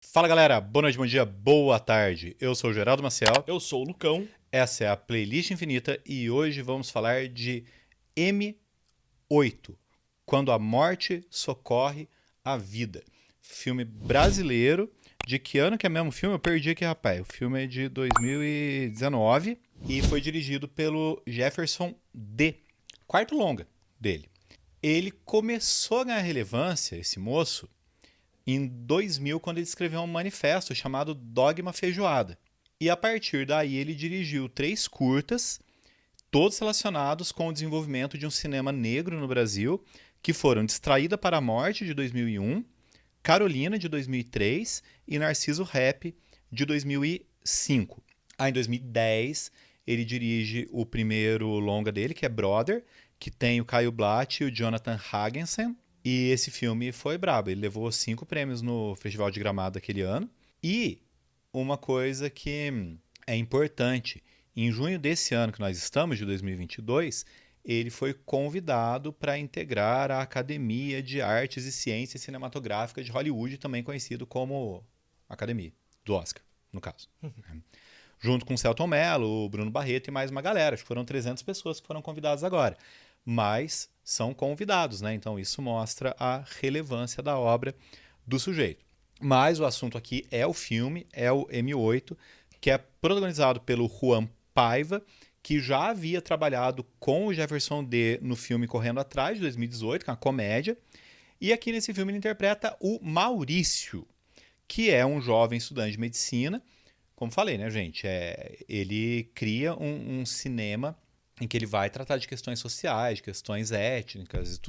Fala galera, boa noite, bom dia, boa tarde. Eu sou o Geraldo Maciel, Eu sou o Lucão. essa é a Playlist Infinita e hoje vamos falar de M8, Quando a Morte Socorre a Vida. Filme brasileiro. De que ano que é mesmo o filme? Eu perdi aqui, rapaz. O filme é de 2019 e foi dirigido pelo Jefferson D. Quarto longa dele. Ele começou a ganhar relevância, esse moço, em 2000, quando ele escreveu um manifesto chamado Dogma Feijoada. E a partir daí ele dirigiu 3 curtas, todos relacionados com o desenvolvimento de um cinema negro no Brasil, que foram Distraída para a Morte, de 2001, Carolina, de 2003 e Narciso Rap, de 2005. Em 2010, ele dirige o primeiro longa dele, que é Brother, que tem o Caio Blatt e o Jonathan Hagensen. E esse filme foi brabo. Ele levou 5 prêmios no Festival de Gramado daquele ano. E uma coisa que é importante, em junho desse ano que nós estamos, de 2022, ele foi convidado para integrar a Academia de Artes e Ciências Cinematográficas de Hollywood, também conhecido como Academia do Oscar, no caso. Junto com o Celton Mello, o Bruno Barreto e mais uma galera. Acho que foram 300 pessoas que foram convidadas agora. Mas são convidados, né? Então isso mostra a relevância da obra do sujeito. Mas o assunto aqui é o filme, é o M8, que é protagonizado pelo Juan Paiva, que já havia trabalhado com o Jefferson D no filme Correndo Atrás, de 2018, que é uma comédia. E aqui nesse filme ele interpreta o Maurício, que é um jovem estudante de medicina. Como falei, né, gente? Ele cria um cinema em que ele vai tratar de questões sociais, de questões étnicas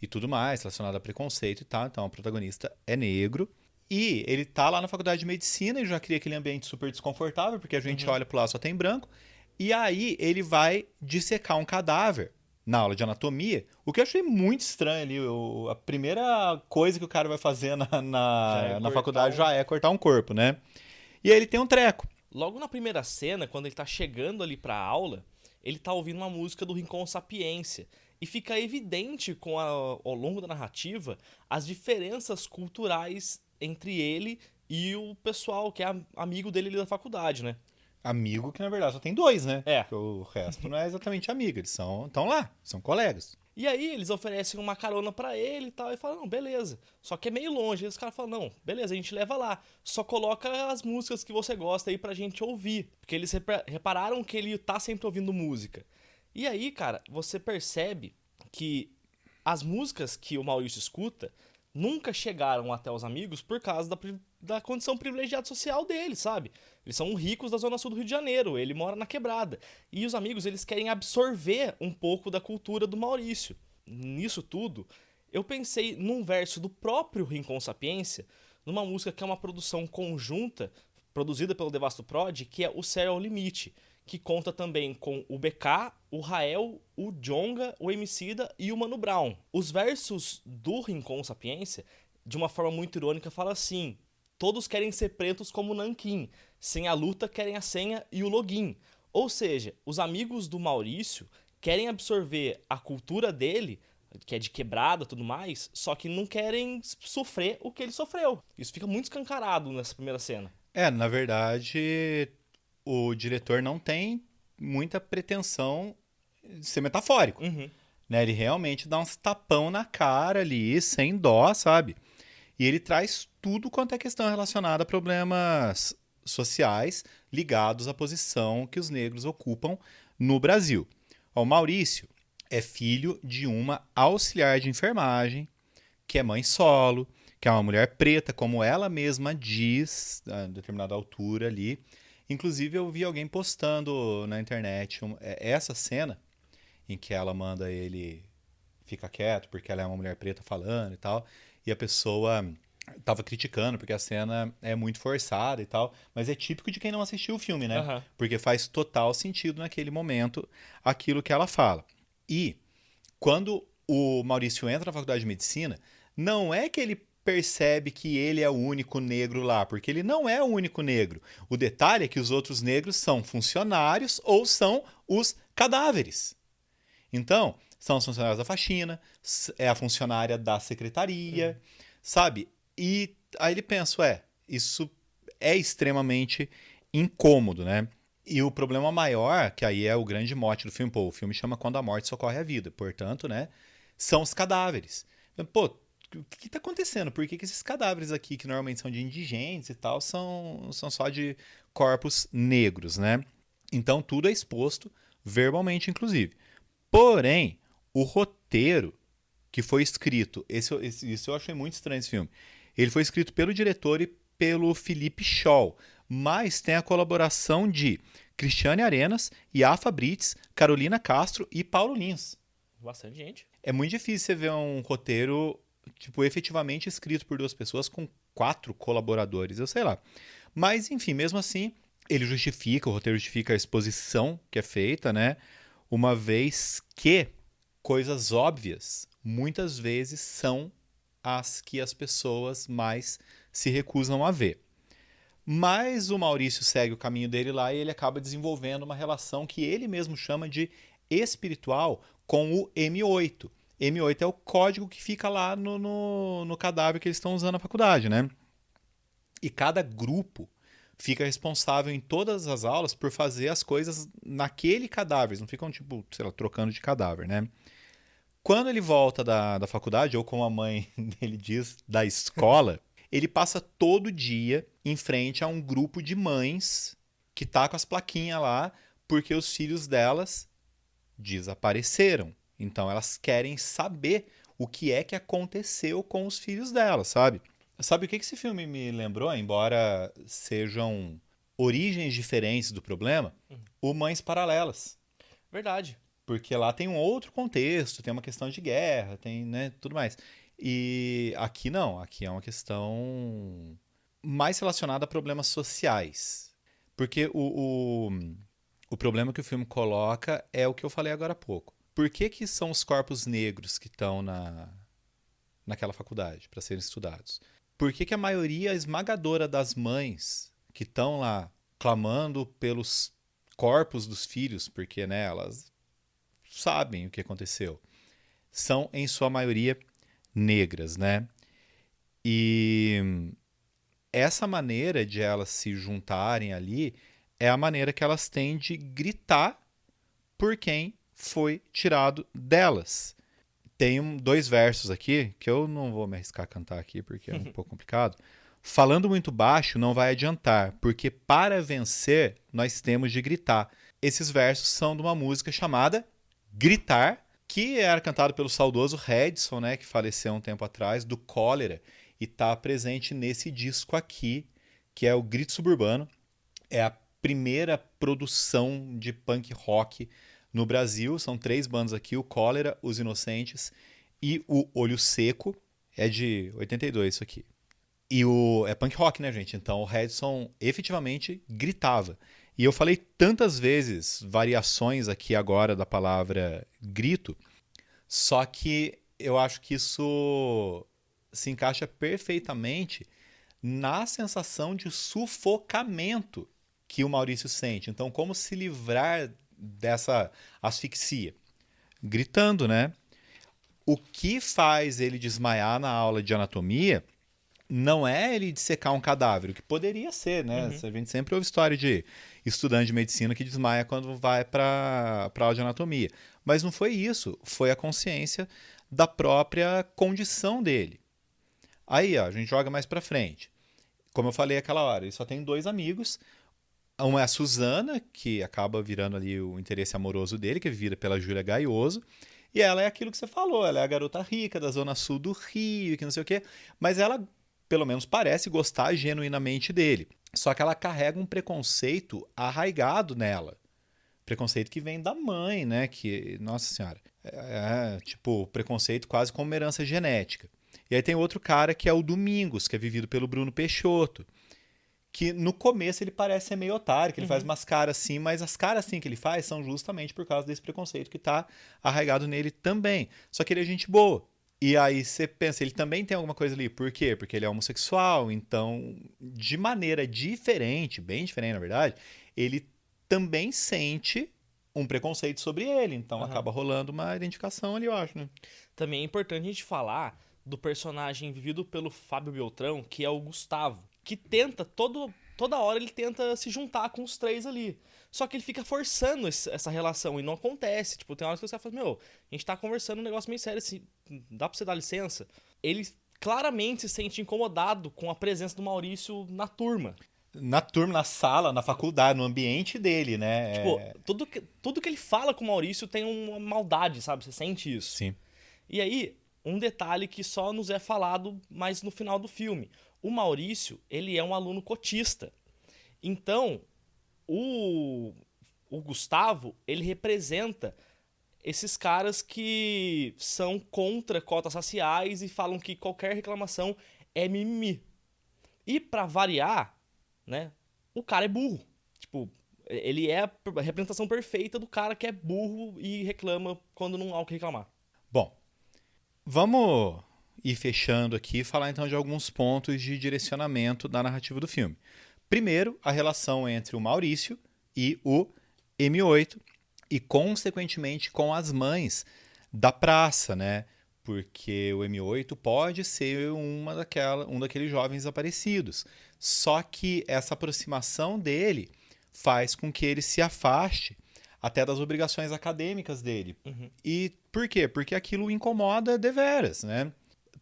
e tudo mais, relacionado a preconceito e tal. Então, o protagonista é negro. E ele tá lá na faculdade de medicina e já cria aquele ambiente super desconfortável, porque a gente Uhum. olha pro lado só tem branco. E aí ele vai dissecar um cadáver na aula de anatomia, o que eu achei muito estranho ali. A primeira coisa que o cara vai fazer na, Já é na, na cortar faculdade um. já é cortar um corpo, né? E aí ele tem um treco. Logo na primeira cena, quando ele tá chegando ali pra aula, ele tá ouvindo uma música do Rincon Sapiência. E fica evidente ao longo da narrativa as diferenças culturais entre ele e o pessoal que é amigo dele ali da faculdade, né? Amigo que na verdade só tem dois, né? É. Porque o resto não é exatamente amigo, eles estão lá, são colegas. E aí eles oferecem uma carona pra ele e tal, e falam, não, beleza. Só que é meio longe. Aí os caras falam, não, beleza, a gente leva lá. Só coloca as músicas que você gosta aí pra gente ouvir. Porque eles repararam que ele tá sempre ouvindo música. E aí, cara, você percebe que as músicas que o Maurício escuta nunca chegaram até os amigos por causa da condição privilegiada social dele, sabe? Eles são ricos da zona sul do Rio de Janeiro, ele mora na quebrada. E os amigos, eles querem absorver um pouco da cultura do Maurício. Nisso tudo, eu pensei num verso do próprio Rincon Sapiência, numa música que é uma produção conjunta, produzida pelo Devasto Prod, que é O Céu é o Limite, que conta também com o BK, o Rael, o Djonga, o Emicida e o Mano Brown. Os versos do Rincon Sapiência, de uma forma muito irônica, fala assim: todos querem ser pretos como Nanquim, sem a luta querem a senha e o login. Ou seja, os amigos do Maurício querem absorver a cultura dele, que é de quebrada e tudo mais, só que não querem sofrer o que ele sofreu. Isso fica muito escancarado nessa primeira cena. Na verdade, o diretor não tem muita pretensão de ser metafórico, Uhum. né? Ele realmente dá uns tapão na cara ali, sem dó, sabe? E ele traz tudo quanto é questão relacionada a problemas sociais ligados à posição que os negros ocupam no Brasil. O Maurício é filho de uma auxiliar de enfermagem, que é mãe solo, que é uma mulher preta, como ela mesma diz, a determinada altura ali. Inclusive, eu vi alguém postando na internet essa cena em que ela manda ele ficar quieto porque ela é uma mulher preta falando e tal, e a pessoa tava criticando porque a cena é muito forçada e tal, mas é típico de quem não assistiu o filme, né? Aham. Porque faz total sentido naquele momento aquilo que ela fala. E quando o Maurício entra na faculdade de medicina, não é que ele percebe que ele é o único negro lá, porque ele não é o único negro. O detalhe é que os outros negros são funcionários ou são os cadáveres. Então, são os funcionários da faxina, é a funcionária da secretaria, sabe? E Aí ele pensa, isso é extremamente incômodo, né? E o problema maior, que aí é o grande mote do filme, o filme chama Quando a Morte Socorre a Vida, portanto, né, são os cadáveres. Pô, o que está acontecendo? Por que esses cadáveres aqui, que normalmente são de indigentes e tal, são só de corpos negros, né? Então tudo é exposto verbalmente, inclusive. Porém, o roteiro que foi escrito, isso eu achei muito estranho esse filme, ele foi escrito pelo diretor e pelo Felipe Scholl, mas tem a colaboração de Cristiane Arenas, Yafa Brits, Carolina Castro e Paulo Lins. Bastante gente. É muito difícil você ver um roteiro tipo efetivamente escrito por duas pessoas com 4 colaboradores, eu sei lá. Mas enfim, mesmo assim, o roteiro justifica a exposição que é feita, né? Uma vez que coisas óbvias muitas vezes são as que as pessoas mais se recusam a ver. Mas o Maurício segue o caminho dele lá e ele acaba desenvolvendo uma relação que ele mesmo chama de espiritual com o M8. M8 é o código que fica lá no cadáver que eles estão usando na faculdade, né? E cada grupo fica responsável em todas as aulas por fazer as coisas naquele cadáver. Eles não ficam, tipo, sei lá, trocando de cadáver, né? Quando ele volta da faculdade, ou como a mãe dele diz, da escola, ele passa todo dia em frente a um grupo de mães que tá com as plaquinhas lá porque os filhos delas desapareceram. Então elas querem saber o que é que aconteceu com os filhos delas, sabe? Sabe o que esse filme me lembrou? Embora sejam origens diferentes do problema, o Mães Paralelas. Verdade. Porque lá tem um outro contexto, tem uma questão de guerra, tem, né, tudo mais. E aqui não, aqui é uma questão mais relacionada a problemas sociais. Porque o problema que o filme coloca é o que eu falei agora há pouco. Por que são os corpos negros que estão naquela faculdade para serem estudados? Por que a maioria esmagadora das mães que estão lá clamando pelos corpos dos filhos, porque né, elas sabem o que aconteceu, são em sua maioria negras, né? E essa maneira de elas se juntarem ali é a maneira que elas têm de gritar por quem foi tirado delas. Tem 2 versos aqui, que eu não vou me arriscar a cantar aqui, porque é um pouco complicado. Falando muito baixo não vai adiantar, porque para vencer nós temos de gritar. Esses versos são de uma música chamada Gritar, que era cantado pelo saudoso Redson, né, que faleceu um tempo atrás, do Cólera, e está presente nesse disco aqui, que é o Grito Suburbano. É a primeira produção de punk rock no Brasil. São 3 bandas aqui, o Cólera, Os Inocentes e o Olho Seco. É de 82 isso aqui. E é punk rock, né, gente? Então o Redson efetivamente gritava. E eu falei tantas vezes variações aqui agora da palavra grito, só que eu acho que isso se encaixa perfeitamente na sensação de sufocamento que o Maurício sente. Então, como se livrar dessa asfixia? Gritando, né? O que faz ele desmaiar na aula de anatomia não é ele dissecar um cadáver, o que poderia ser, né? Uhum. A gente sempre ouve história de estudante de medicina que desmaia quando vai para aula de anatomia. Mas não foi isso, foi a consciência da própria condição dele. Aí, ó, a gente joga mais para frente. Como eu falei aquela hora, ele só tem 2 amigos. Uma é a Suzana, que acaba virando ali o interesse amoroso dele, que é vivida pela Júlia Gaioso. E ela é aquilo que você falou, ela é a garota rica da zona sul do Rio, que não sei o quê. Mas ela, pelo menos, parece gostar genuinamente dele. Só que ela carrega um preconceito arraigado nela. Preconceito que vem da mãe, né? Que, nossa senhora, tipo, preconceito quase como uma herança genética. E aí tem outro cara que é o Domingos, que é vivido pelo Bruno Peixoto, que no começo ele parece ser meio otário, que ele faz umas caras assim, mas as caras assim que ele faz são justamente por causa desse preconceito que tá arraigado nele também. Só que ele é gente boa. E aí você pensa, ele também tem alguma coisa ali. Por quê? Porque ele é homossexual, então, de maneira diferente, bem diferente na verdade, ele também sente um preconceito sobre ele. Então acaba rolando uma identificação ali, eu acho, né? Também é importante a gente falar do personagem vivido pelo Fábio Beltrão, que é o Gustavo, que tenta, toda hora ele tenta se juntar com os três ali. Só que ele fica forçando essa relação e não acontece. Tipo, tem horas que os caras falam, a gente tá conversando um negócio meio sério, assim, dá pra você dar licença? Ele claramente se sente incomodado com a presença do Maurício na turma. Na turma, na sala, na faculdade, no ambiente dele, né? Tipo, tudo que ele fala com o Maurício tem uma maldade, sabe? Você sente isso. Sim. E aí, um detalhe que só nos é falado mais no final do filme. O Maurício, ele é um aluno cotista. Então, o Gustavo, ele representa esses caras que são contra cotas raciais e falam que qualquer reclamação é mimimi. E pra variar, né, o cara é burro. Tipo, ele é a representação perfeita do cara que é burro e reclama quando não há o que reclamar. Bom, vamos ir fechando aqui e falar então de alguns pontos de direcionamento da narrativa do filme. Primeiro, a relação entre o Maurício e o M8 e, consequentemente, com as mães da praça, né? Porque o M8 pode ser um daqueles jovens desaparecidos. Só que essa aproximação dele faz com que ele se afaste até das obrigações acadêmicas dele. Uhum. E por quê? Porque aquilo o incomoda deveras, né?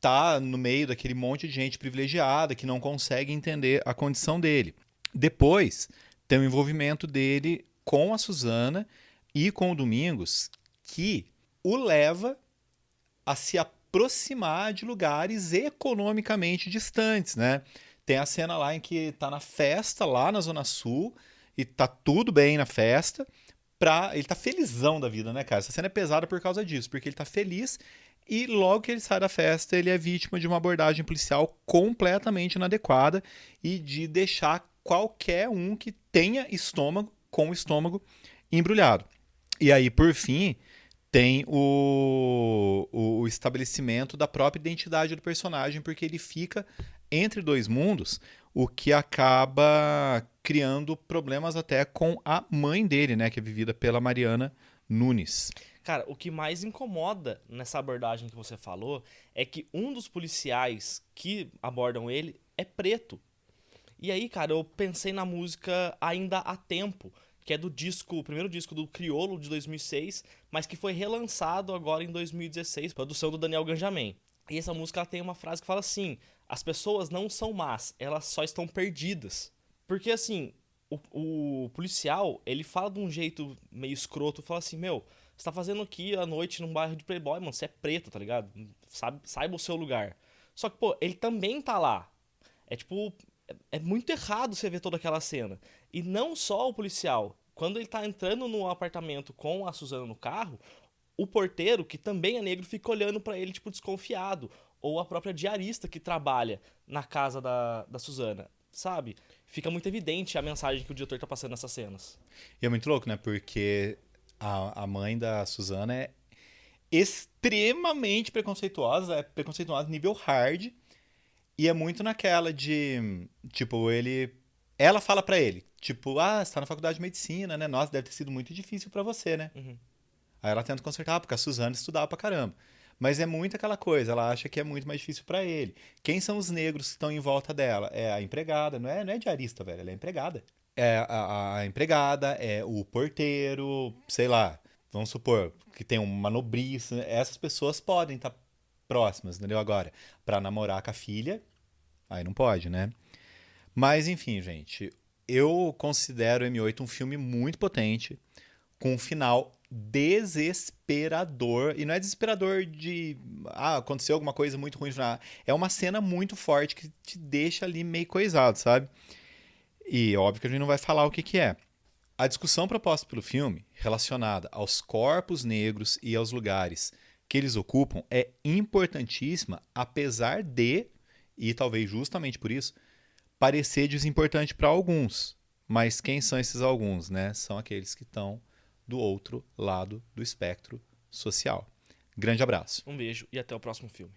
Tá no meio daquele monte de gente privilegiada que não consegue entender a condição dele. Depois, tem o envolvimento dele com a Suzana e com o Domingos, que o leva a se aproximar de lugares economicamente distantes, né? Tem a cena lá em que tá na festa, lá na Zona Sul, e tá tudo bem na festa, ele tá felizão da vida, né, cara? Essa cena é pesada por causa disso, porque ele tá feliz e logo que ele sai da festa, ele é vítima de uma abordagem policial completamente inadequada e de deixar qualquer um que tenha estômago com o estômago embrulhado. E aí, por fim, tem o estabelecimento da própria identidade do personagem, porque ele fica entre dois mundos, o que acaba criando problemas até com a mãe dele, né, que é vivida pela Mariana Nunes. Cara, o que mais incomoda nessa abordagem que você falou é que um dos policiais que abordam ele é preto. E aí, cara, eu pensei na música Ainda Há Tempo, que é o primeiro disco do Criolo, de 2006, mas que foi relançado agora em 2016, produção do Daniel Ganjamin. E essa música ela tem uma frase que fala assim, as pessoas não são más, elas só estão perdidas. Porque assim, o policial, ele fala de um jeito meio escroto, fala assim, você tá fazendo aqui à noite num bairro de playboy, mano, você é preto, tá ligado? Saiba o seu lugar. Só que, ele também tá lá. É tipo, é muito errado você ver toda aquela cena. E não só o policial. Quando ele tá entrando no apartamento com a Suzana no carro, o porteiro, que também é negro, fica olhando pra ele, tipo, desconfiado. Ou a própria diarista que trabalha na casa da Suzana, sabe? Fica muito evidente a mensagem que o diretor tá passando nessas cenas. E é muito louco, né? Porque a mãe da Suzana é extremamente preconceituosa, é preconceituosa nível hard, e é muito naquela de, tipo, ela fala pra ele, tipo, você tá na faculdade de medicina, né? Nossa, deve ter sido muito difícil pra você, né? Uhum. Aí ela tenta consertar, porque a Suzana estudava pra caramba. Mas é muito aquela coisa, ela acha que é muito mais difícil pra ele. Quem são os negros que estão em volta dela? É a empregada, não é diarista, velho, ela é empregada. É a empregada, é o porteiro, sei lá, vamos supor que tem uma nobriça, essas pessoas podem estar próximas, entendeu? Agora, pra namorar com a filha, aí não pode, né? Mas enfim, gente, eu considero M8 um filme muito potente, com um final desesperador. E não é desesperador de aconteceu alguma coisa muito ruim no final. É uma cena muito forte que te deixa ali meio coisado, sabe? E óbvio que a gente não vai falar o que é. A discussão proposta pelo filme, relacionada aos corpos negros e aos lugares que eles ocupam, é importantíssima, apesar de, e talvez justamente por isso, parecer desimportante para alguns. Mas quem são esses alguns, né? São aqueles que estão do outro lado do espectro social. Grande abraço. Um beijo e até o próximo filme.